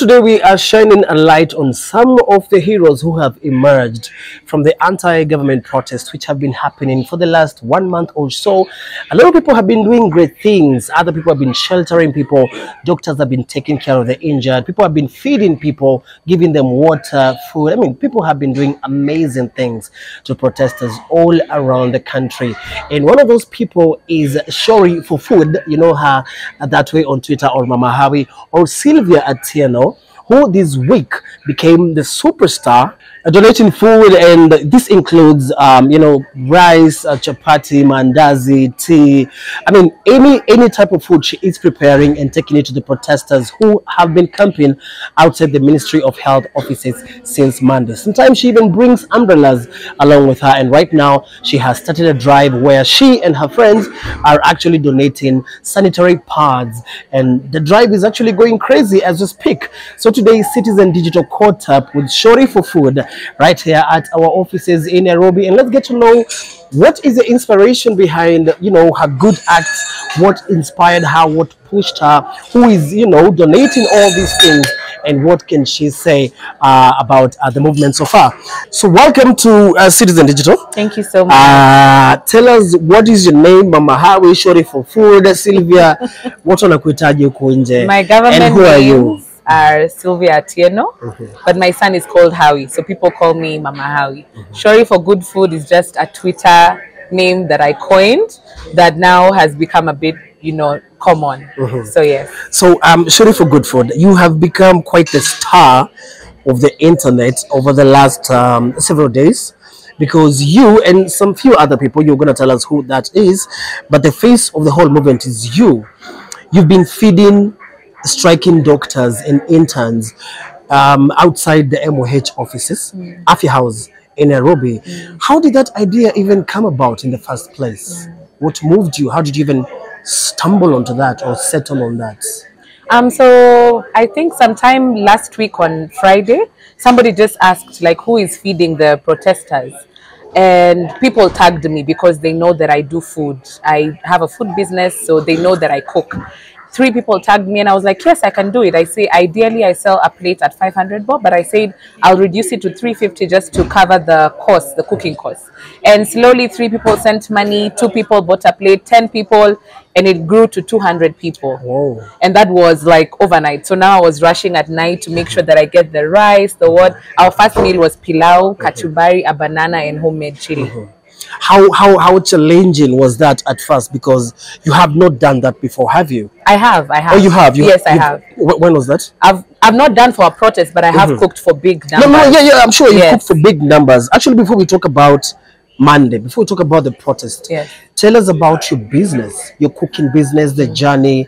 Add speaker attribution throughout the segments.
Speaker 1: today we are shining a light on some of the heroes who have emerged from the anti-government protests which have been happening for the last 1 month or so. A lot of people have been doing great things. Other people have been sheltering people. Doctors have been taking care of the injured. People have been feeding people, giving them water, food. I mean, people have been doing amazing things to protesters all around the country. And one of those people is Shori for Food. You know her that way on Twitter, or Mama Hawi, or Sylvia Atieno, who this week became the superstar, donating food, and this includes rice, chapati, mandazi, tea. I mean, any type of food she is preparing and taking it to the protesters who have been camping outside the Ministry of Health offices since Monday. Sometimes she even brings umbrellas along with her, and right now she has started a drive where she and her friends are actually donating sanitary pads, and the drive is actually going crazy as we speak. So today, Citizen Digital caught up with Shori for Food right here at our offices in Nairobi, and let's get to know what is the inspiration behind her good acts, what inspired her, what pushed her, who is donating all these things, and what can she say about the movement so far. So welcome to Citizen Digital.
Speaker 2: Thank you so much.
Speaker 1: Tell us, what is your name? Mama Hawi, Shori for Food, Sylvia. What wanakuitaji huko nje?
Speaker 2: My government
Speaker 1: and who are you?
Speaker 2: Are Sylvia Atieno, but my son is called Hawi, so people call me Mama Hawi. Shori for Good Food is just a Twitter name that I coined that now has become a bit, common. So yes.
Speaker 1: So Shori for Good Food, you have become quite the star of the internet over the last several days, because you and some few other people, you're going to tell us who that is, but the face of the whole movement is you. You've been feeding striking doctors and interns outside the MOH offices, Afya House in Nairobi. How did that idea even come about in the first place? What moved you? How did you even stumble onto that or settle on that?
Speaker 2: So I think sometime last week on Friday, somebody just asked, like, who is feeding the protesters? And people tagged me because they know that I do food. I have a food business, so they know that I cook. 3 people tagged me, and I was like, yes, I can do it. I say, ideally, I sell a plate at 500 bob, but I said I'll reduce it to 350 just to cover the cost, the cooking cost. And slowly 3 people sent money, 2 people bought a plate, 10 people, and it grew to 200 people.
Speaker 1: Whoa.
Speaker 2: And that was like overnight. So now I was rushing at night to make sure that I get the rice, the what. Our first meal was pilau, kachumbari, a banana, and homemade chili.
Speaker 1: How challenging was that at first? Because you have not done that before, have you?
Speaker 2: I have.
Speaker 1: Oh, you have?
Speaker 2: Yes, I have.
Speaker 1: When was that?
Speaker 2: I've not done for a protest, but I have cooked for big numbers.
Speaker 1: Yeah, I'm sure you cooked for big numbers. Actually, before we talk about Monday, before we talk about the protest, tell us about your business, your cooking business, the journey.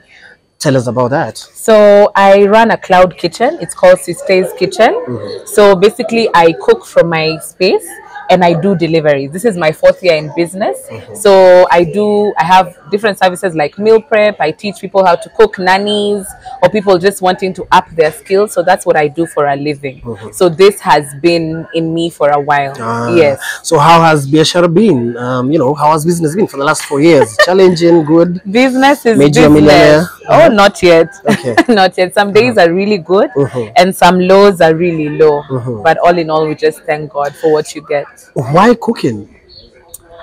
Speaker 1: Tell us about that. So
Speaker 2: I run a cloud kitchen. It's called Sister's Kitchen. So basically, I cook from my space, and I do deliveries. This is my 4th year in business. So I have different services like meal prep. I teach people how to cook, nannies, or people just wanting to up their skills. So that's what I do for a living. So this has been in me for a while. Yes.
Speaker 1: So how has Biashara been? How has business been for the last 4 years? Challenging, good?
Speaker 2: Business is
Speaker 1: Major
Speaker 2: business.
Speaker 1: Millionaire?
Speaker 2: Oh, not yet.
Speaker 1: Okay.
Speaker 2: Not yet. Some days are really good, and some lows are really low. But all in all, we just thank God for what you get.
Speaker 1: Why cooking?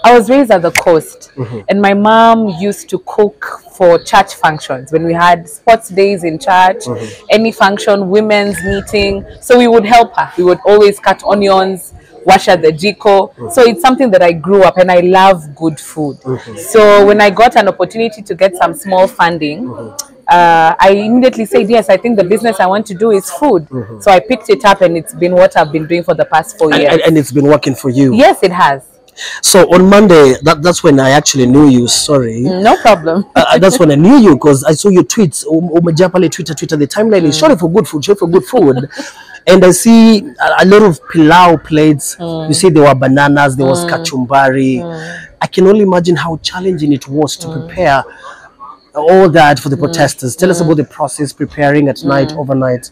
Speaker 2: I was raised at the coast, and my mom used to cook for church functions. When we had sports days in church, any function, women's meeting, so we would help her. We would always cut onions, wash at the jiko. So it's something that I grew up, and I love good food. So when I got an opportunity to get some small funding, I immediately said, yes, I think the business I want to do is food. So I picked it up, and it's been what I've been doing for the past 4 years.
Speaker 1: And it's been working for you?
Speaker 2: Yes, it has.
Speaker 1: So on Monday, that's when I actually knew you. Sorry.
Speaker 2: No problem.
Speaker 1: That's when I knew you, because I saw your tweets. Twitter. The timeline is Shori for Good Food, Shori for Good Food. And I see a lot of pilau plates. You see there were bananas, there was kachumbari. I can only imagine how challenging it was to prepare all that for the protesters. Tell us about the process, preparing at night, overnight.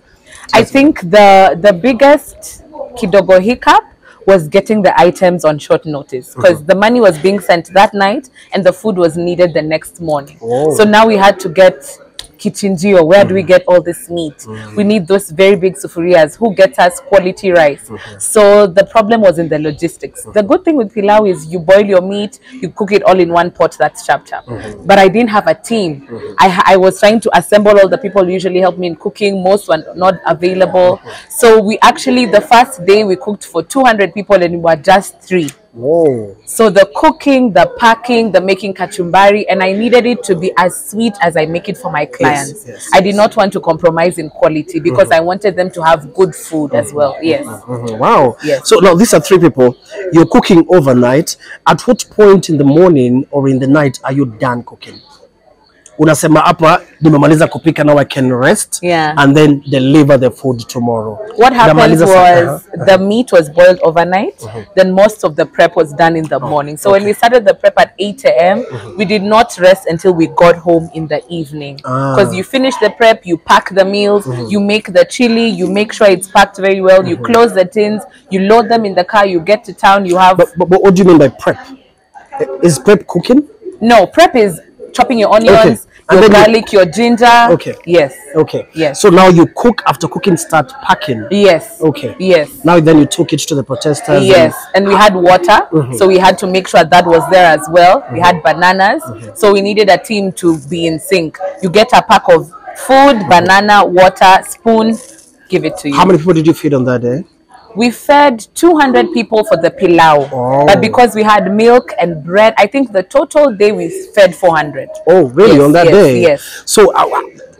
Speaker 2: I think the biggest kidogo hiccup was getting the items on short notice, because the money was being sent that night and the food was needed the next morning. So now we had to get kichinjio, where do we get all this meat? We need those very big sufurias. Who gets us quality rice? So the problem was in the logistics. The good thing with pilau is you boil your meat, you cook it all in one pot. That's chap chap. But I didn't have a team. I was trying to assemble all the people who usually help me in cooking. Most were not available. So we actually, the first day we cooked for 200 people and we were just 3.
Speaker 1: Whoa.
Speaker 2: So the cooking, the packing, the making kachumbari, and I needed it to be as sweet as I make it for my clients. I did not want to compromise in quality because I wanted them to have good food as well. Yes.
Speaker 1: Wow.
Speaker 2: Yes.
Speaker 1: So now these are 3 people. You're cooking overnight. At what point in the morning or in the night are you done cooking? Unasema hapa nimemaliza kupika, now I can rest, and then deliver the food tomorrow.
Speaker 2: What happened was the meat was boiled overnight, then most of the prep was done in the morning. So when we started the prep at 8 a.m., we did not rest until we got home in the evening. Because you finish the prep, you pack the meals, you make the chili, you make sure it's packed very well, you close the tins, you load them in the car, you get to town, you have...
Speaker 1: But what do you mean by prep? Is prep cooking?
Speaker 2: No, prep is chopping your onions, your garlic, your ginger. Yes. Yes.
Speaker 1: So now you cook, after cooking start packing.
Speaker 2: Yes. Yes.
Speaker 1: Now then you took it to the protesters.
Speaker 2: Yes. And we had water, so we had to make sure that was there as well. We had bananas, so we needed a team to be in sync. You get a pack of food, banana, water, spoon, give it to you.
Speaker 1: How many people did you feed on that day?
Speaker 2: We fed 200 people for the pilau, but because we had milk and bread, I think the total day we fed 400.
Speaker 1: Oh, really? On that day?
Speaker 2: Yes.
Speaker 1: So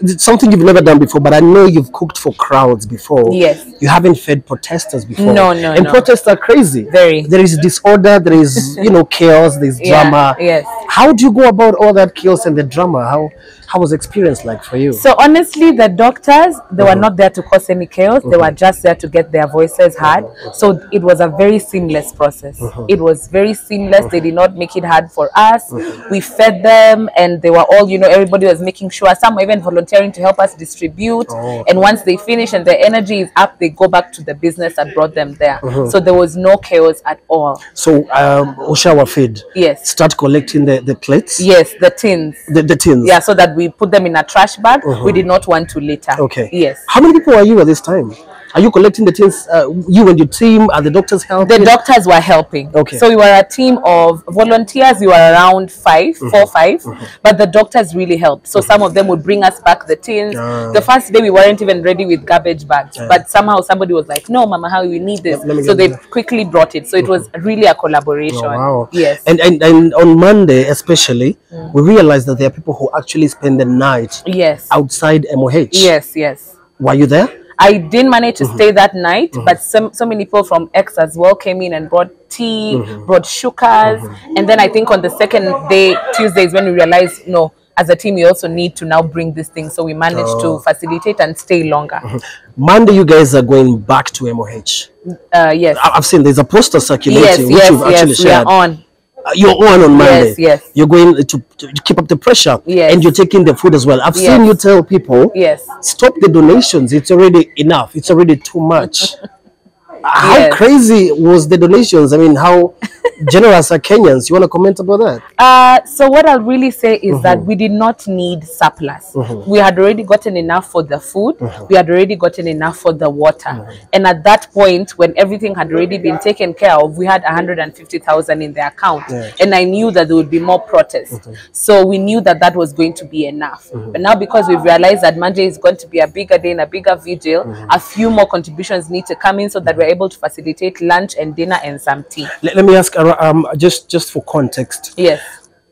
Speaker 1: it's something you've never done before, but I know you've cooked for crowds before.
Speaker 2: Yes.
Speaker 1: You haven't fed protesters before.
Speaker 2: No.
Speaker 1: And protests are crazy.
Speaker 2: Very.
Speaker 1: There is disorder, there is, chaos, there's drama.
Speaker 2: Yes.
Speaker 1: How do you go about all that chaos and the drama? How was the experience like for you?
Speaker 2: So honestly, the doctors, they were not there to cause any chaos. They were just there to get their voices heard. So it was a very seamless process. It was very seamless. They did not make it hard for us. We fed them, and they were all, everybody was making sure. Some were even volunteering to help us distribute. And once they finish and their energy is up, they go back to the business that brought them there. So there was no chaos at all.
Speaker 1: So Oshawa feed.
Speaker 2: Yes.
Speaker 1: Start collecting the plates.
Speaker 2: Yes, the tins.
Speaker 1: The tins.
Speaker 2: Yeah, so that we put them in a trash bag. We did not want to litter.
Speaker 1: Okay.
Speaker 2: Yes.
Speaker 1: How many people are you at this time? Are you collecting the tins? You and your team? Are the doctors helping?
Speaker 2: The doctors were helping.
Speaker 1: Okay.
Speaker 2: So we were a team of volunteers. We were around 4 or 5, but the doctors really helped. So some of them would bring us back the tins. The first day we weren't even ready with garbage bags, but somehow somebody was like, "No, Mama Hawi, we need this." So they quickly brought it. So it was really a collaboration.
Speaker 1: Wow.
Speaker 2: Yes.
Speaker 1: And on Monday especially, we realized that there are people who actually spend the night outside MOH.
Speaker 2: Yes.
Speaker 1: Were you there?
Speaker 2: I didn't manage to stay that night, but so many people from X as well came in and brought tea, brought shukas, and then I think on the second day, Tuesday, is when we realized, no, as a team, we also need to now bring this thing, so we managed to facilitate and stay longer.
Speaker 1: Monday, you guys are going back to MOH.
Speaker 2: Yes.
Speaker 1: I've seen there's a poster circulating, which you've actually shared.
Speaker 2: We are on.
Speaker 1: You're on Monday.
Speaker 2: Yes.
Speaker 1: You're going to keep up the pressure.
Speaker 2: Yes.
Speaker 1: And you're taking the food as well. I've seen you tell people, stop the donations. It's already enough. It's already too much. How crazy was the donations? I mean, how generous are Kenyans? You want to comment about that?
Speaker 2: So what I'll really say is that we did not need surplus. We had already gotten enough for the food. We had already gotten enough for the water. And at that point, when everything had already been taken care of, we had 150,000 in the account. And I knew that there would be more protests. So we knew that that was going to be enough. But now, because we've realized that Monday is going to be a bigger day and a bigger vigil, a few more contributions need to come in so that we're able to facilitate lunch and dinner and some tea.
Speaker 1: Let me ask, just for context.
Speaker 2: Yes.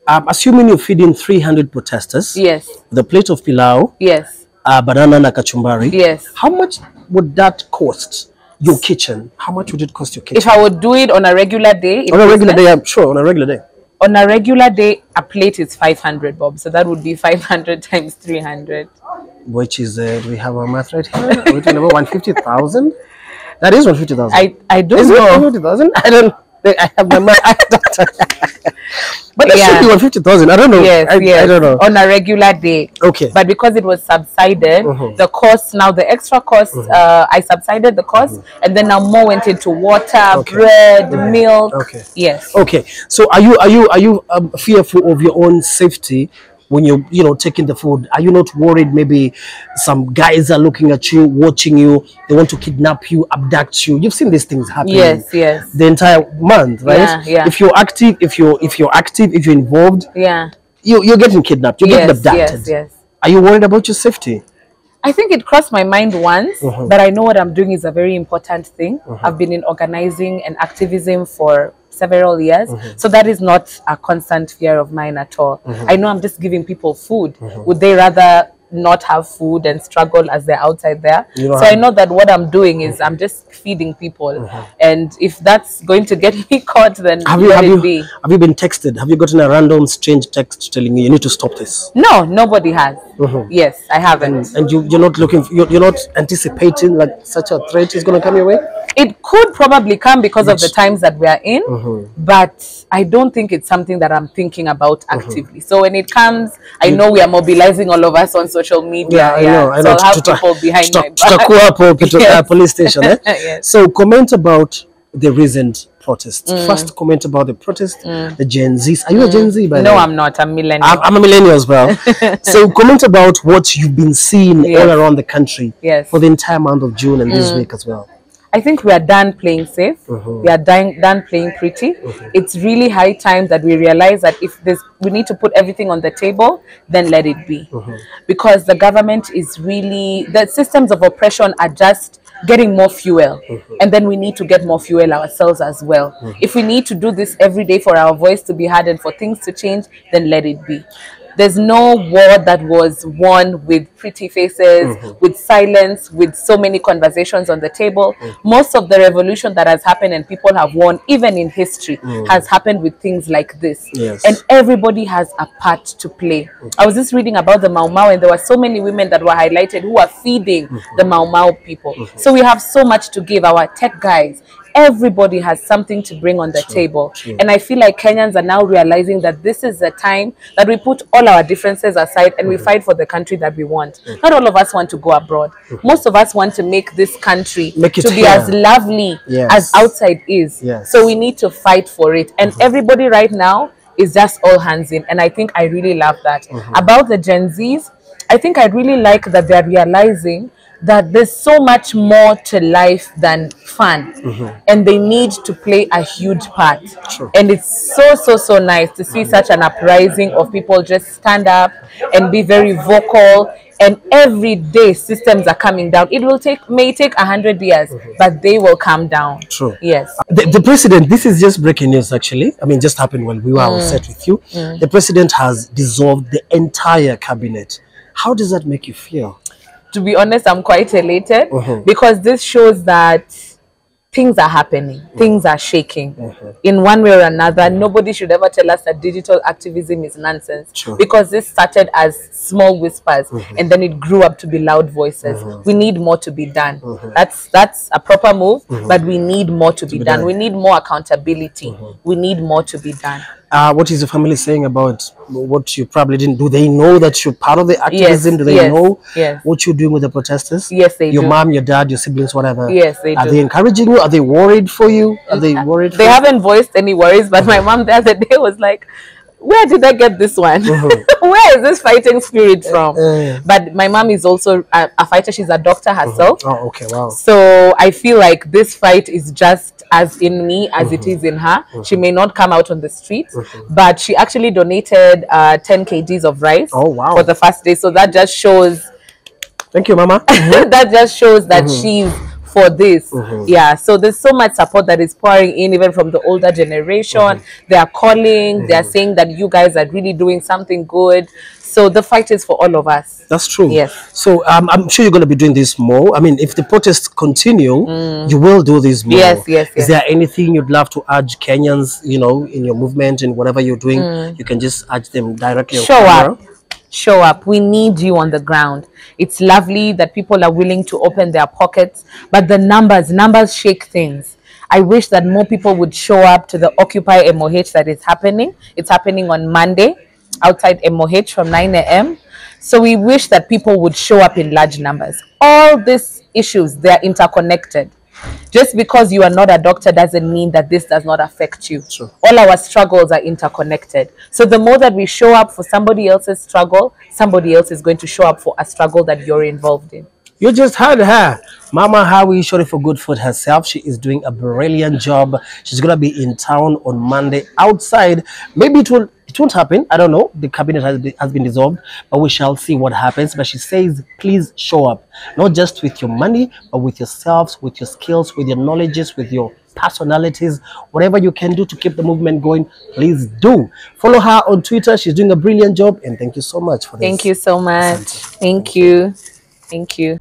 Speaker 1: Assuming you're feeding 300 protesters.
Speaker 2: Yes.
Speaker 1: The plate of pilau.
Speaker 2: Yes.
Speaker 1: Banana na kachumbari.
Speaker 2: Yes.
Speaker 1: How much would that cost your kitchen? How much would it cost your kitchen?
Speaker 2: If I would do it on a regular day.
Speaker 1: On a regular day, I'm sure. On a regular day.
Speaker 2: On a regular day, a plate is 500, Bob. So that would be 500 times 300. Which
Speaker 1: is, do we have our math right here? We're talking about 150,000? That is 150,000.
Speaker 2: I don't know.
Speaker 1: 150,000? I don't. I have my mind. But it should be 150,000. I don't know.
Speaker 2: Yes,
Speaker 1: I don't know.
Speaker 2: On a regular day.
Speaker 1: Okay.
Speaker 2: But because it was subsided, the cost now, the extra cost, I subsided the cost, and then now more went into water, bread, milk.
Speaker 1: Okay.
Speaker 2: Yes.
Speaker 1: Okay. So are you fearful of your own safety when you're taking the food? Are you not worried maybe some guys are looking at you, watching you, they want to kidnap you, abduct you? You've seen these things happening
Speaker 2: Yes.
Speaker 1: the entire month, right?
Speaker 2: Yeah.
Speaker 1: If you're active, if you're involved,
Speaker 2: Yeah.
Speaker 1: you're getting kidnapped, you're getting abducted.
Speaker 2: Yes.
Speaker 1: Are you worried about your safety?
Speaker 2: I think it crossed my mind once, but I know what I'm doing is a very important thing. I've been in organizing and activism for several years, so that is not a constant fear of mine at all. I know I'm just giving people food. Would they rather not have food and struggle as they're outside there? So I know that what I'm doing is I'm just feeding people, and if that's going to get me caught, then let it be.
Speaker 1: Have you been texted? Have you gotten a random strange text telling you need to stop this?
Speaker 2: No, nobody has. Yes, I haven't.
Speaker 1: And you're not looking, you're not anticipating like such a threat is going to come your way?
Speaker 2: It could probably come because of the times that we are in, but I don't think it's something that I'm thinking about actively. So when it comes, I know we are mobilizing all of us on social media.
Speaker 1: I know.
Speaker 2: So I'll have people behind my back.
Speaker 1: Police station.
Speaker 2: Yes.
Speaker 1: So comment about the recent protest. First, comment about the protest, the Gen Zs. Are you a Gen Z by
Speaker 2: No,
Speaker 1: now?
Speaker 2: I'm not. I'm millennial.
Speaker 1: I'm a millennial as well. So comment about what you've been seeing all around the country for the entire month of June and this week as well.
Speaker 2: I think we are done playing safe. We are done playing pretty. It's really high time that we realize that if we need to put everything on the table, then let it be. Because the government is really, the systems of oppression are just getting more fuel. And then we need to get more fuel ourselves as well. If we need to do this every day for our voice to be heard and for things to change, then let it be. There's no war that was won with pretty faces, with silence, with so many conversations on the table. Most of the revolution that has happened and people have won, even in history, has happened with things like this. And everybody has a part to play. I was just reading about the Mau Mau, and there were so many women that were highlighted who are feeding the Mau Mau people. So we have so much to give. Our tech guys, everybody has something to bring on the table. And I feel like Kenyans are now realizing that this is the time that we put all our differences aside and we fight for the country that we want. Not all of us want to go abroad. Most of us want to make this country to be as lovely as outside is. So we need to fight for it. And everybody right now is just all hands in. And I think I really love that. About the Gen Zs, I think I really like that they're realizing that there's so much more to life than fun, and they need to play a huge part. And it's so nice to see such an uprising of people just stand up and be very vocal. And every day systems are coming down. It may take 100 years, but they will come down. Yes.
Speaker 1: The president, this is just breaking news actually. I mean, just happened when we were on set with you. The president has dissolved the entire cabinet. How does that make you feel?
Speaker 2: To be honest, I'm quite elated because this shows that things are happening, things are shaking in one way or another. Nobody should ever tell us that digital activism is nonsense because this started as small whispers and then it grew up to be loud voices. We need more to be done. That's a proper move, but we need more to be done. We need more accountability. We need more to be done.
Speaker 1: What is your family saying about what you probably didn't do? They know that you're part of the activism? Do they know what you're doing with the protesters?
Speaker 2: Yes, they do.
Speaker 1: Your mom, your dad, your siblings, whatever.
Speaker 2: Yes, they do.
Speaker 1: Are they encouraging you? Are they worried for you? Are they worried?
Speaker 2: They haven't voiced any worries, but my mom the other day was like, where did I get this one? Where is this fighting spirit from? But my mom is also a fighter. She's a doctor herself.
Speaker 1: Oh, okay, wow.
Speaker 2: So I feel like this fight is just as in me as it is in her. She may not come out on the streets, but she actually donated 10 kgs of rice for the first day. So that just shows...
Speaker 1: Thank you, Mama.
Speaker 2: That just shows that she's for this. Yeah, so there's so much support that is pouring in even from the older generation. They are calling, they are saying that you guys are really doing something good. So the fight is for all of us.
Speaker 1: That's true.
Speaker 2: Yes.
Speaker 1: So I'm sure you're going to be doing this more. I mean, if the protests continue, you will do this more.
Speaker 2: Yes.
Speaker 1: Is there anything you'd love to urge Kenyans, you know, in your movement and whatever you're doing? You can just urge them directly.
Speaker 2: Show up. We need you on the ground. It's lovely that people are willing to open their pockets, but the numbers shake things. I wish that more people would show up to the Occupy MOH that is happening. It's happening on Monday outside MOH from 9 a.m. So we wish that people would show up in large numbers. All these issues, they're interconnected. Just because you are not a doctor doesn't mean that this does not affect you.
Speaker 1: True.
Speaker 2: All our struggles are interconnected. So the more that we show up for somebody else's struggle, somebody else is going to show up for a struggle that you're involved in.
Speaker 1: You just heard her. Mama Hawi, sorry for good food herself. She is doing a brilliant job. She's gonna be in town on Monday outside. Maybe it won't happen. I don't know. The cabinet has been dissolved, but we shall see what happens. But she says, please show up, not just with your money, but with yourselves, with your skills, with your knowledges, with your personalities, whatever you can do to keep the movement going, please do. Follow her on Twitter. She's doing a brilliant job, and thank you so much for this.
Speaker 2: Thank you so much. Thank you. Thank you.